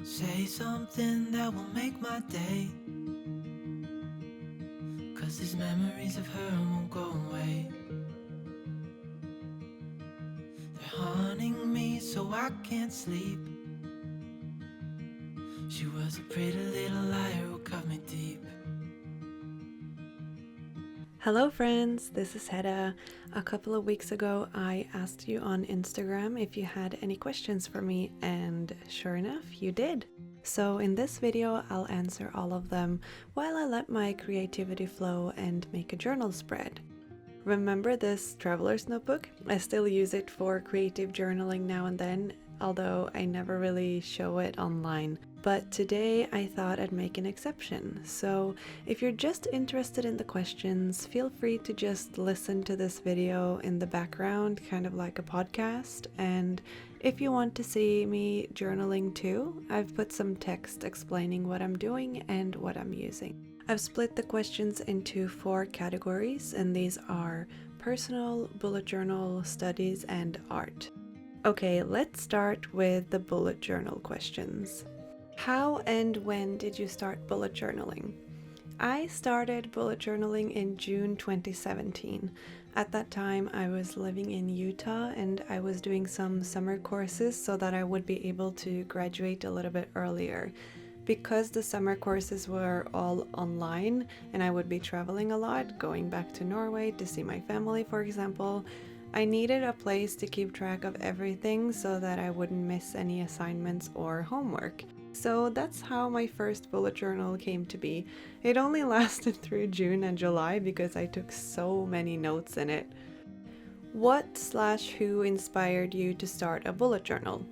Say something that will make my day, 'cause these memories of her won't go away. They're haunting me so I can't sleep. She was a pretty little liar who cut me deep. Hello friends, this is Hedda. A couple of weeks ago I asked you on Instagram if you had any questions for me, and sure enough you did. So in this video I'll answer all of them while I let my creativity flow and make a journal spread. Remember this traveler's notebook? I still use it for creative journaling now and then, although I never really show it online. But today I thought I'd make an exception. So if you're just interested in the questions, feel free to just listen to this video in the background, kind of like a podcast. And if you want to see me journaling too, I've put some text explaining what I'm doing and what I'm using. I've split the questions into 4 categories, and these are personal, bullet journal, studies, and art. Okay, let's start with the bullet journal questions. How and when did you start bullet journaling? I started bullet journaling in June 2017. At that time, I was living in Utah and I was doing some summer courses so that I would be able to graduate a little bit earlier. Because the summer courses were all online and I would be traveling a lot, going back to Norway to see my family, for example, I needed a place to keep track of everything so that I wouldn't miss any assignments or homework. So that's how my first bullet journal came to be. It only lasted through June and July because I took so many notes in it. What/who inspired you to start a bullet journal?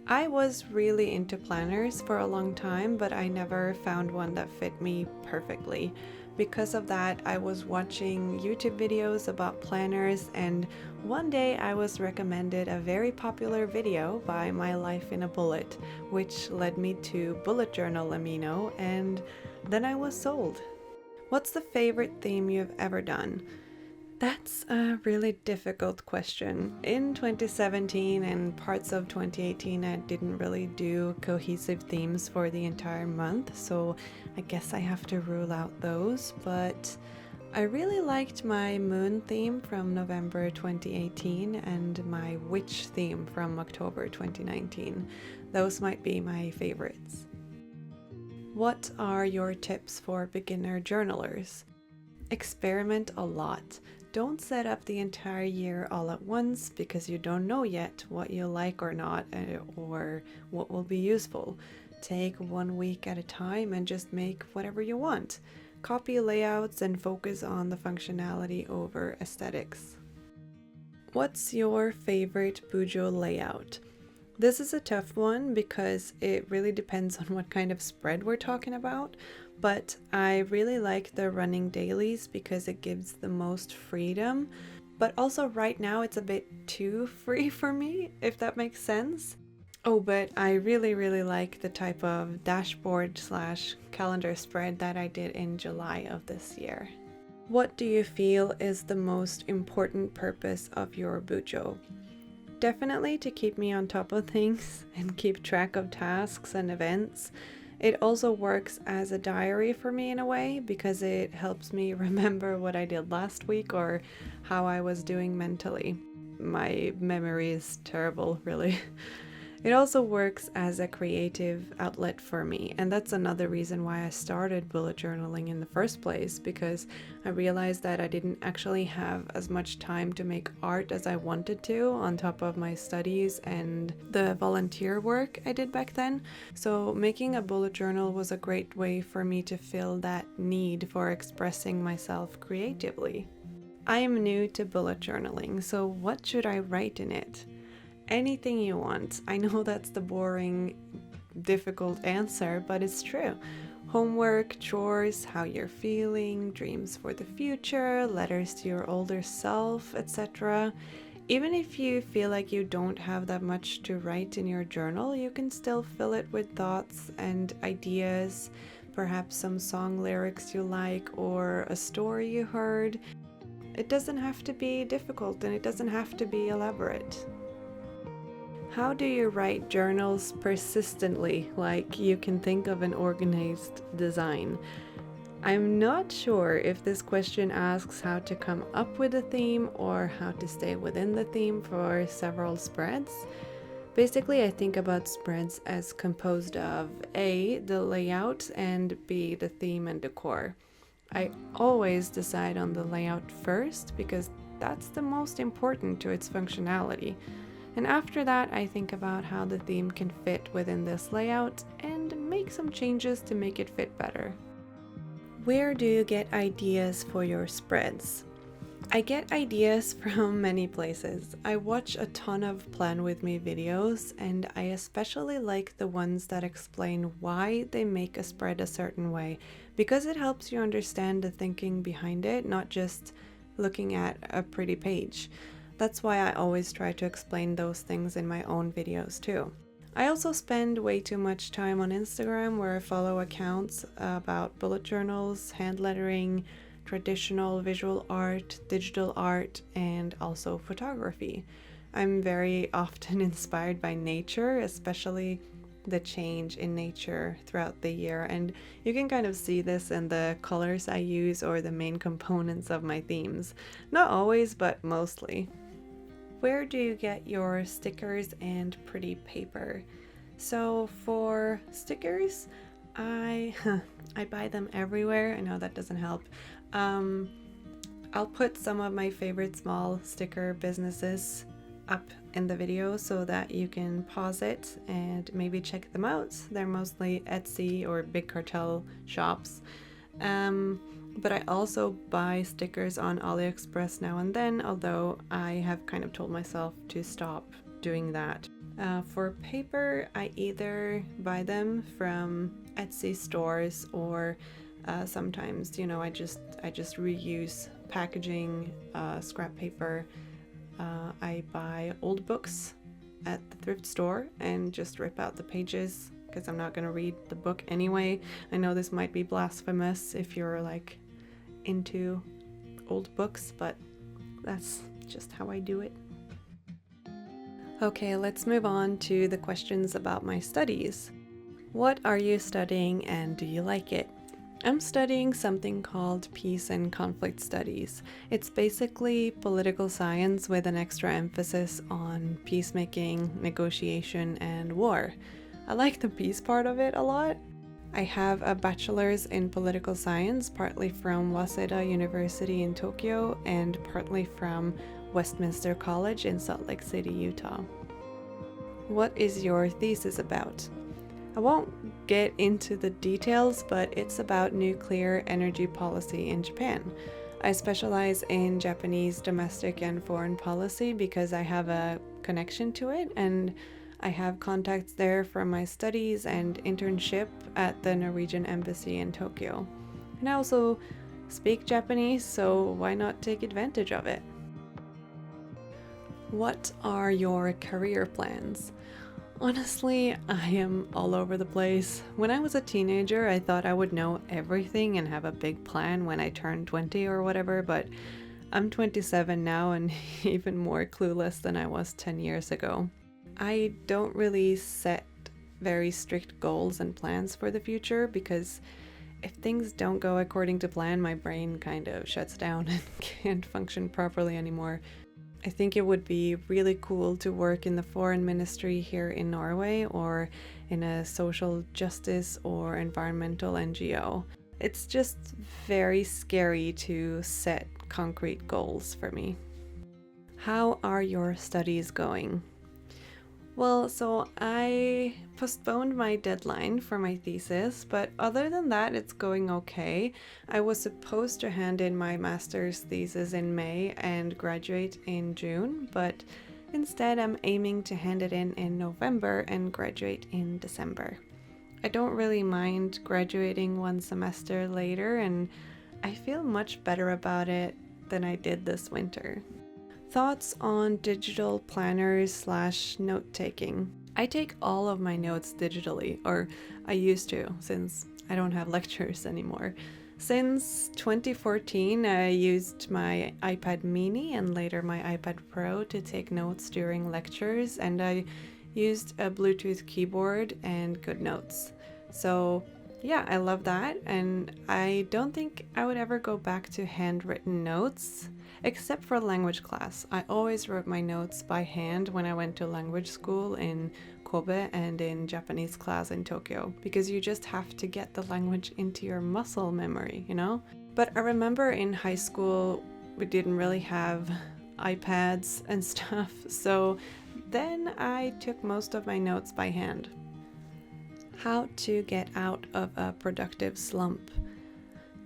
I was really into planners for a long time, but I never found one that fit me perfectly. Because of that, I was watching YouTube videos about planners, and one day I was recommended a very popular video by My Life in a Bullet, which led me to Bullet Journal Amino, and then I was sold. What's the favorite theme you've ever done? That's a really difficult question. In 2017 and parts of 2018, I didn't really do cohesive themes for the entire month, so I guess I have to rule out those. But I really liked my moon theme from November 2018 and my witch theme from October 2019. Those might be my favorites. What are your tips for beginner journalers? Experiment a lot. Don't set up the entire year all at once because you don't know yet what you'll like or not, or what will be useful. Take 1 week at a time and just make whatever you want. Copy layouts and focus on the functionality over aesthetics. What's your favorite bujo layout? This is a tough one because it really depends on what kind of spread we're talking about, but I really like the running dailies because it gives the most freedom, but also right now it's a bit too free for me, if that makes sense. Oh, but I really like the type of dashboard/calendar spread that I did in July of this year. What do you feel is the most important purpose of your bujo? Definitely to keep me on top of things and keep track of tasks and events. It also works as a diary for me in a way because it helps me remember what I did last week or how I was doing mentally. My memory is terrible, really. It also works as a creative outlet for me, and that's another reason why I started bullet journaling in the first place, because I realized that I didn't actually have as much time to make art as I wanted to on top of my studies and the volunteer work I did back then. So making a bullet journal was a great way for me to fill that need for expressing myself creatively. I am new to bullet journaling, so what should I write in it? Anything you want. I know that's the boring, difficult answer, but it's true. Homework, chores, how you're feeling, dreams for the future, letters to your older self, etc. Even if you feel like you don't have that much to write in your journal, you can still fill it with thoughts and ideas, perhaps some song lyrics you like or a story you heard. It doesn't have to be difficult and it doesn't have to be elaborate. How do you write journals persistently, like you can think of an organized design? I'm not sure if this question asks how to come up with a theme or how to stay within the theme for several spreads. Basically, I think about spreads as composed of A, the layout, and B, the theme and decor. I always decide on the layout first because that's the most important to its functionality. And after that, I think about how the theme can fit within this layout and make some changes to make it fit better. Where do you get ideas for your spreads? I get ideas from many places. I watch a ton of Plan With Me videos, and I especially like the ones that explain why they make a spread a certain way, because it helps you understand the thinking behind it, not just looking at a pretty page. That's why I always try to explain those things in my own videos too. I also spend way too much time on Instagram where I follow accounts about bullet journals, hand lettering, traditional visual art, digital art, and also photography. I'm very often inspired by nature, especially the change in nature throughout the year, and you can kind of see this in the colors I use or the main components of my themes. Not always, but mostly. Where do you get your stickers and pretty paper? So for stickers, I I buy them everywhere. I know that doesn't help. I'll put some of my favorite small sticker businesses up in the video so that you can pause it and maybe check them out. They're mostly Etsy or big cartel shops. But I also buy stickers on AliExpress now and then, although I have kind of told myself to stop doing that. For paper, I either buy them from Etsy stores or sometimes, I just reuse packaging, scrap paper. I buy old books at the thrift store and just rip out the pages because I'm not going to read the book anyway. I know this might be blasphemous if you're like into old books, but that's just how I do it. Okay, let's move on to the questions about my studies. What are you studying and do you like it? I'm studying something called Peace and Conflict Studies. It's basically political science with an extra emphasis on peacemaking, negotiation, and war. I like the peace part of it a lot. I have a bachelor's in political science, partly from Waseda University in Tokyo and partly from Westminster College in Salt Lake City, Utah. What is your thesis about? I won't get into the details, but it's about nuclear energy policy in Japan. I specialize in Japanese domestic and foreign policy because I have a connection to it, and I have contacts there from my studies and internship at the Norwegian Embassy in Tokyo. And I also speak Japanese, so why not take advantage of it? What are your career plans? Honestly, I am all over the place. When I was a teenager, I thought I would know everything and have a big plan when I turned 20 or whatever, but I'm 27 now and even more clueless than I was 10 years ago. I don't really set very strict goals and plans for the future because if things don't go according to plan, my brain kind of shuts down and can't function properly anymore. I think it would be really cool to work in the foreign ministry here in Norway or in a social justice or environmental NGO. It's just very scary to set concrete goals for me. How are your studies going? Well, so I postponed my deadline for my thesis, but other than that, it's going okay. I was supposed to hand in my master's thesis in May and graduate in June, but instead I'm aiming to hand it in November and graduate in December. I don't really mind graduating one semester later, and I feel much better about it than I did this winter. Thoughts on digital planners / note taking. I take all of my notes digitally, or I used to, since I don't have lectures anymore. Since 2014, I used my iPad mini and later my iPad Pro to take notes during lectures, and I used a Bluetooth keyboard and good notes. So yeah, I love that, and I don't think I would ever go back to handwritten notes, except for language class. I always wrote my notes by hand when I went to language school in Kobe and in Japanese class in Tokyo, because you just have to get the language into your muscle memory, you know? But I remember in high school, we didn't really have iPads and stuff, so then I took most of my notes by hand. How to get out of a productive slump.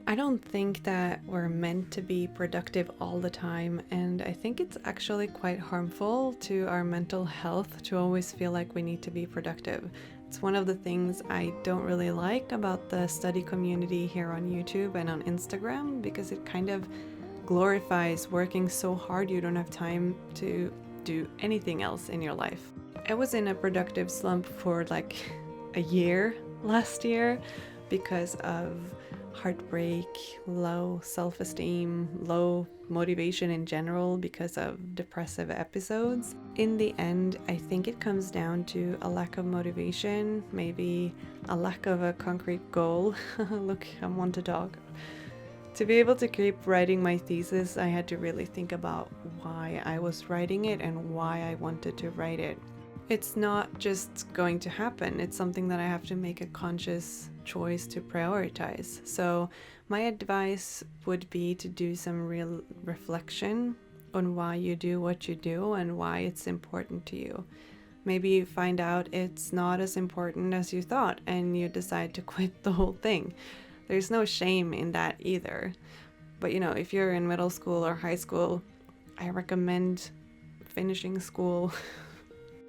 I don't think that we're meant to be productive all the time, and I think it's actually quite harmful to our mental health to always feel like we need to be productive. It's one of the things I don't really like about the study community here on YouTube and on Instagram, because it kind of glorifies working so hard you don't have time to do anything else in your life. I was in a productive slump for like a year last year because of heartbreak, low self-esteem, low motivation in general because of depressive episodes. In the end, I think it comes down to a lack of motivation, maybe a lack of a concrete goal. Look, I want to talk. To be able to keep writing my thesis, I had to really think about why I was writing it and why I wanted to write it. It's not just going to happen, it's something that I have to make a conscious choice to prioritize. So my advice would be to do some real reflection on why you do what you do and why it's important to you. Maybe you find out it's not as important as you thought and you decide to quit the whole thing. There's no shame in that either. But you know, if you're in middle school or high school, I recommend finishing school.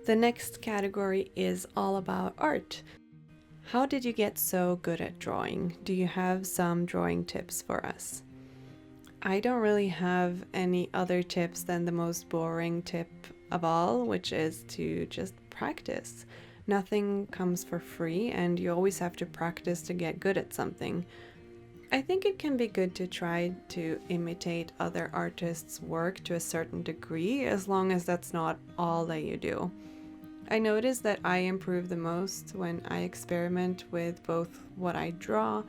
The next category is all about art. How did you get so good at drawing? Do you have some drawing tips for us? I don't really have any other tips than the most boring tip of all, which is to just practice. Nothing comes for free, and you always have to practice to get good at something. I think it can be good to try to imitate other artists' work to a certain degree, as long as that's not all that you do. I notice that I improve the most when I experiment with both what I draw,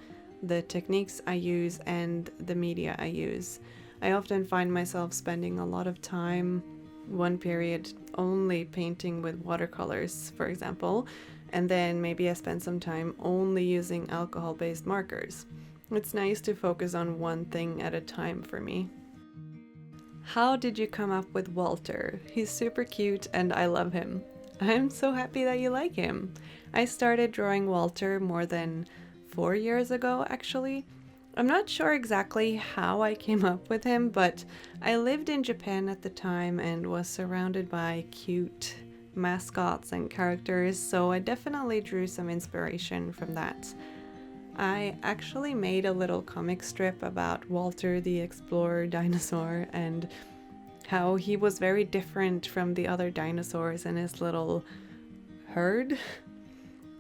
the techniques I use, and the media I use. I often find myself spending a lot of time, one period, only painting with watercolors, for example, and then maybe I spend some time only using alcohol-based markers. It's nice to focus on one thing at a time for me. How did you come up with Walter? He's super cute and I love him. I'm so happy that you like him. I started drawing Walter more than 4 years ago, actually. I'm not sure exactly how I came up with him, but I lived in Japan at the time and was surrounded by cute mascots and characters, so I definitely drew some inspiration from that. I actually made a little comic strip about Walter the Explorer dinosaur and how he was very different from the other dinosaurs in his little herd.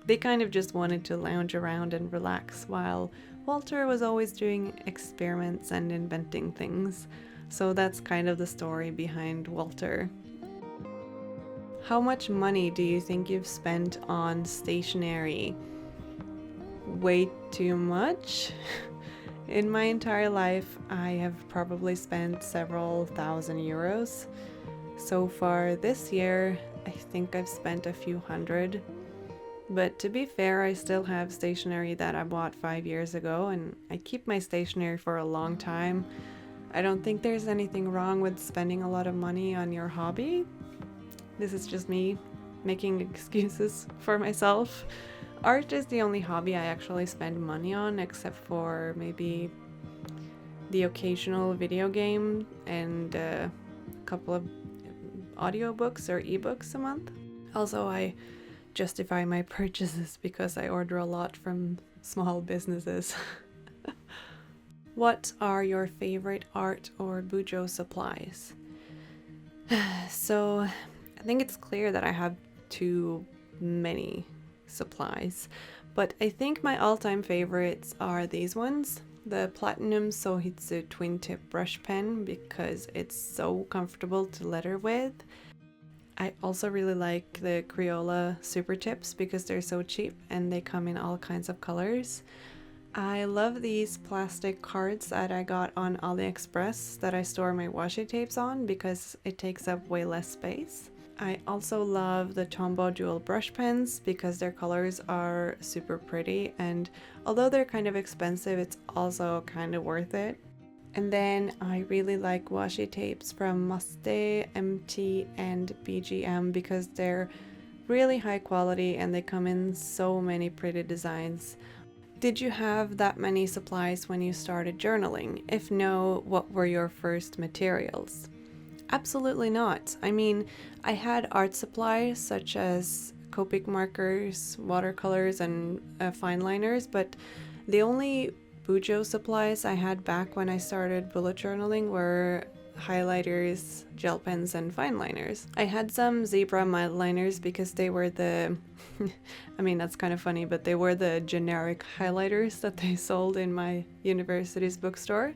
They kind of just wanted to lounge around and relax, while Walter was always doing experiments and inventing things. So that's kind of the story behind Walter. How much money do you think you've spent on stationery? Way too much. In my entire life, I have probably spent several thousand euros. So far this year, I think I've spent a few hundred. But to be fair, I still have stationery that I bought 5 years ago, and I keep my stationery for a long time. I don't think there's anything wrong with spending a lot of money on your hobby. This is just me making excuses for myself. Art is the only hobby I actually spend money on, except for maybe the occasional video game and a couple of audiobooks or ebooks a month. Also, I justify my purchases because I order a lot from small businesses. What are your favorite art or bujo supplies? So, I think it's clear that I have too many supplies, but I think my all-time favorites are these ones, the Platinum Sohitsu twin tip brush pen, because it's so comfortable to letter with. I I also really like the Crayola Super Tips because they're so cheap and they come in all kinds of colors. I love these plastic cards that I got on AliExpress that I store my washi tapes on because it takes up way less space. I also love the Tombow dual brush pens because their colors are super pretty, and although they're kind of expensive, it's also kind of worth it. And then I really like washi tapes from Muste, MT, and BGM because they're really high quality and they come in so many pretty designs. Did you have that many supplies when you started journaling? If no, what were your first materials? Absolutely not. I mean, I had art supplies such as Copic markers, watercolors, and fine liners, but the only bujo supplies I had back when I started bullet journaling were highlighters, gel pens, and fine liners. I had some zebra mild liners because they were the I mean, that's kind of funny, but they were the generic highlighters that they sold in my university's bookstore.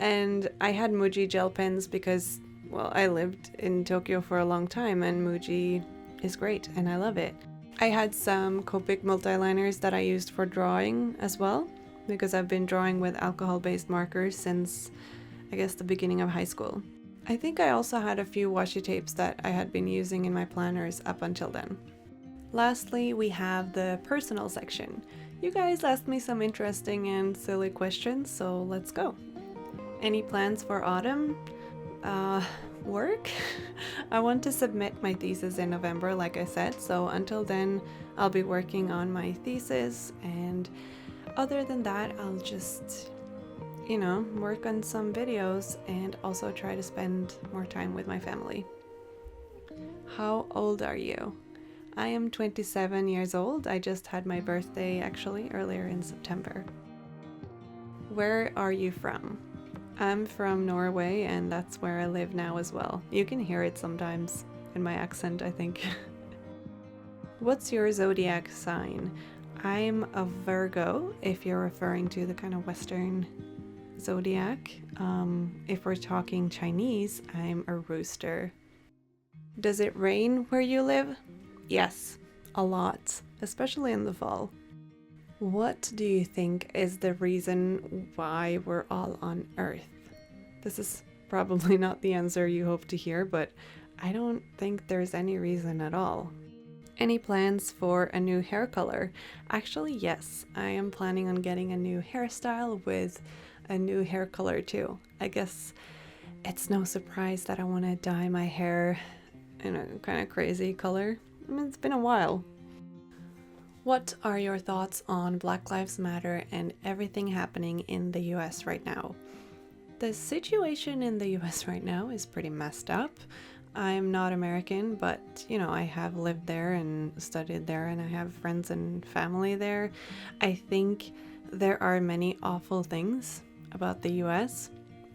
And I had Muji gel pens because, well, I lived in Tokyo for a long time and Muji is great and I love it. I had some Copic multiliners that I used for drawing as well because I've been drawing with alcohol-based markers since, I guess, the beginning of high school. I think I also had a few washi tapes that I had been using in my planners up until then. Lastly, we have the personal section. You guys asked me some interesting and silly questions, so let's go. Any plans for autumn? Work? I want to submit my thesis in November, like I said, so until then, I'll be working on my thesis, and other than that, I'll just, work on some videos and also try to spend more time with my family. How old are you? I am 27 years old. I just had my birthday actually earlier in September. Where are you from? I'm from Norway and that's where I live now as well. You can hear it sometimes in my accent, I think. What's your zodiac sign? I'm a Virgo, if you're referring to the kind of Western zodiac. If we're talking Chinese, I'm a rooster. Does it rain where you live? Yes, a lot, especially in the fall. What do you think is the reason why we're all on Earth? This is probably not the answer you hope to hear, but I don't think there's any reason at all. Any plans for a new hair color? Actually, yes, I am planning on getting a new hairstyle with a new hair color too. I guess it's no surprise that I want to dye my hair in a kind of crazy color. I mean, it's been a while. What are your thoughts on Black Lives Matter and everything happening in the US right now? The situation in the US right now is pretty messed up. I'm not American, but I have lived there and studied there and I have friends and family there. I think there are many awful things about the US.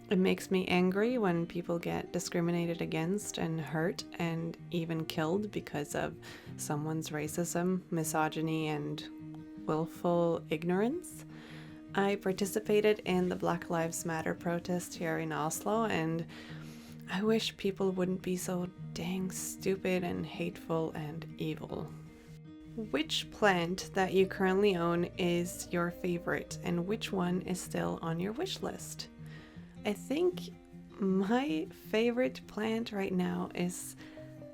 It makes me angry when people get discriminated against and hurt and even killed because of someone's racism, misogyny, and willful ignorance. I participated in the Black Lives Matter protest here in Oslo, and I wish people wouldn't be so dang stupid and hateful and evil. Which plant that you currently own is your favorite, and which one is still on your wish list? I think my favorite plant right now is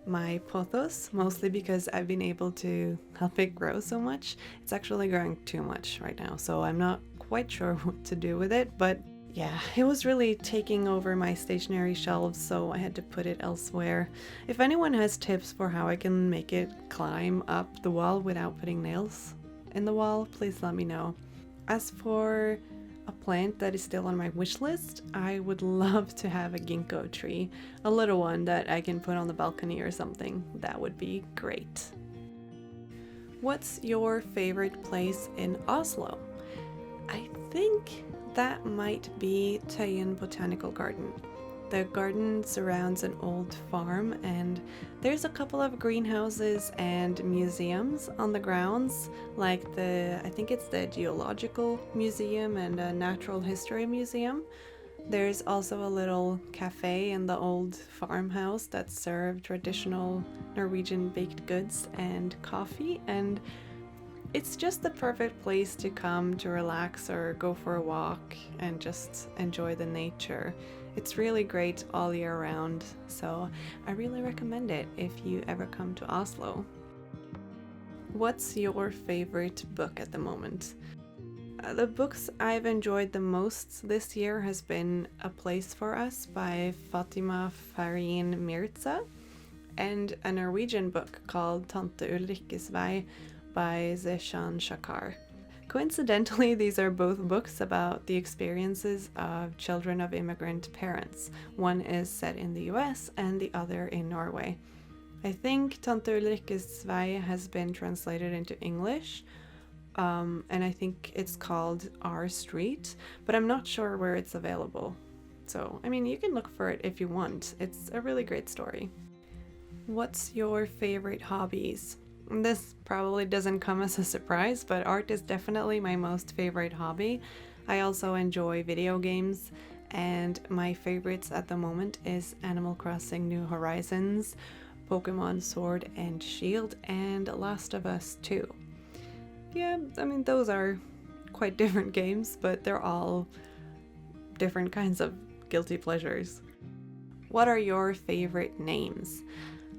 my pothos, mostly because I've been able to help it grow so much. It's actually growing too much right now, so I'm not quite sure what to do with it, but yeah, it was really taking over my stationery shelves, so I had to put it elsewhere. If anyone has tips for how I can make it climb up the wall without putting nails in the wall, please let me know. As for a plant that is still on my wish list, I would love to have a ginkgo tree, a little one that I can put on the balcony or something. That would be great. What's your favorite place in Oslo? I think that might be Tøyen Botanical Garden. The garden surrounds an old farm and there's a couple of greenhouses and museums on the grounds, like I think it's the Geological Museum and a Natural History Museum. There's also a little cafe in the old farmhouse that served traditional Norwegian baked goods and coffee, and it's just the perfect place to come to relax or go for a walk and just enjoy the nature. It's really great all year round, so I really recommend it if you ever come to Oslo. What's your favorite book at the moment? The books I've enjoyed the most this year has been A Place for Us by Fatima Farin Mirza and a Norwegian book called Tante Ulrikkes Vei by Zeshan Shakar. Coincidentally, these are both books about the experiences of children of immigrant parents. One is set in the US and the other in Norway. I think Tante Ulrikkes Vei has been translated into English, and I think it's called Our Street, but I'm not sure where it's available. So, I mean, you can look for it if you want. It's a really great story. What's your favorite hobbies? This probably doesn't come as a surprise, but art is definitely my most favorite hobby. I also enjoy video games, and my favorites at the moment is Animal Crossing New Horizons, Pokemon Sword and Shield, and Last of Us 2. Yeah, I mean, those are quite different games, but they're all different kinds of guilty pleasures. What are your favorite names?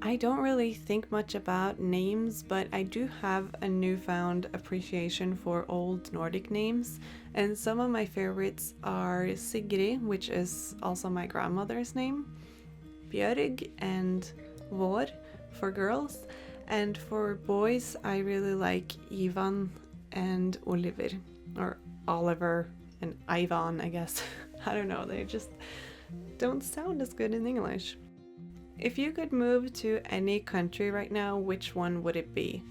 I don't really think much about names, but I do have a newfound appreciation for old Nordic names, and some of my favorites are Sigrid, which is also my grandmother's name, Björg and Vår for girls, and for boys I really like Ivan and Oliver, or Oliver and Ivan, I guess. I don't know, they just don't sound as good in English. If you could move to any country right now, which one would it be?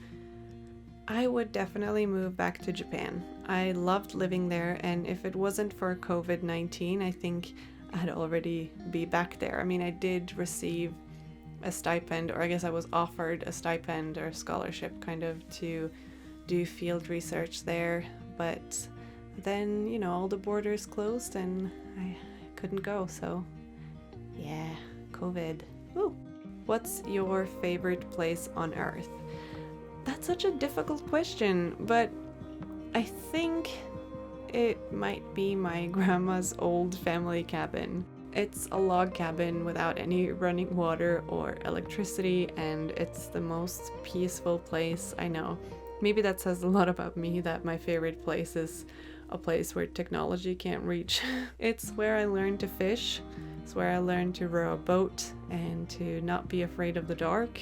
I would definitely move back to Japan. I loved living there, and if it wasn't for COVID-19, I think I'd already be back there. I mean, I did receive a stipend, or I guess I was offered a stipend or scholarship kind of to do field research there, but then, you know, all the borders closed and I couldn't go, so yeah, COVID. Ooh. What's your favorite place on Earth? That's such a difficult question, but I think it might be my grandma's old family cabin. It's a log cabin without any running water or electricity, and it's the most peaceful place I know. Maybe that says a lot about me, that my favorite place is a place where technology can't reach. It's where I learned to fish, it's where I learned to row a boat and to not be afraid of the dark.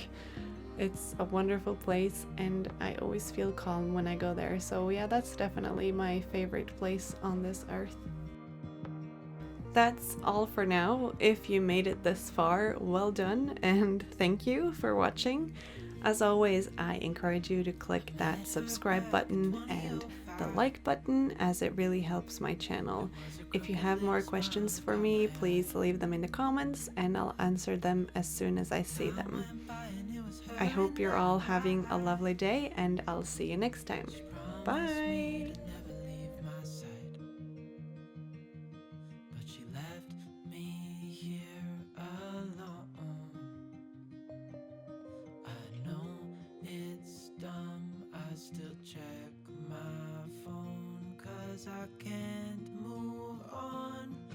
It's a wonderful place, and I always feel calm when I go there. So yeah, that's definitely my favorite place on this earth. That's all for now. If you made it this far, well done, and thank you for watching. As always, I encourage you to click that subscribe button and the like button, as it really helps my channel. If you have more questions for me, please leave them in the comments and I'll answer them as soon as I see them. I hope you're all having a lovely day, and I'll see you next time. Bye! She left me here alone. I know it's dumb, I still check my phone, 'cause I can't